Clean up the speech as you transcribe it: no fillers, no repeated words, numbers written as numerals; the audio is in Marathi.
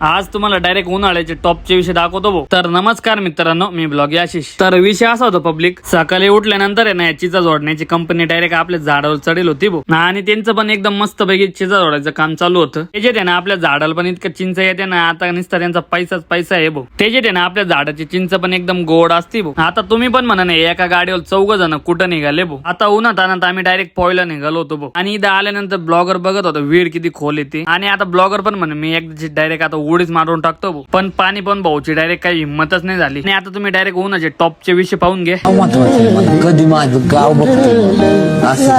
आज तुम्हाला डायरेक्ट उन्हाळ्याचे टॉपचे विषय दाखवतो भाऊ. तर नमस्कार मित्रांनो, मी ब्लॉग आशिष. तर विषय असा होता पब्लिक, सकाळी उठल्यानंतर आहे ना चिजा जोडण्याची कंपनी डायरेक्ट आपल्या झाडावर चढेल होती भाऊ. आणि त्यांचं पण एकदम मस्त पैकी चिजा जोडायचं काम चालू होतं. त्याच्यात आहे ना आपल्या झाडाला पण इतकं चिंच येते ना, आता नुसता त्यांचा पैसाच पैसा आहे भाऊ. त्याच्यात आहे ना आपल्या झाडाची चिंच पण एकदम गोड असते भाऊ. आता तुम्ही पण म्हणा नाही, एका गाडीवर 4 जण कुठं निघाले भाऊ. आता उन्हात आणत आम्ही डायरेक्ट पोहायला निघालो होतो भाऊ. आणि इथं आल्यानंतर ब्लॉगर बघत होतो विहीर किती खोल येते. आणि आता ब्लॉगर पण म्हणे मी एकदा डायरेक्ट आता उडीच मारून टाकतो भाऊ. पण पाणी पण भाऊची डायरेक्ट काही हिंमतच नाही झाली. आणि आता तुम्ही डायरेक्ट उन्हाचे टॉपचे विषय पाहून घ्या. कधी माझं गाव बघतो असं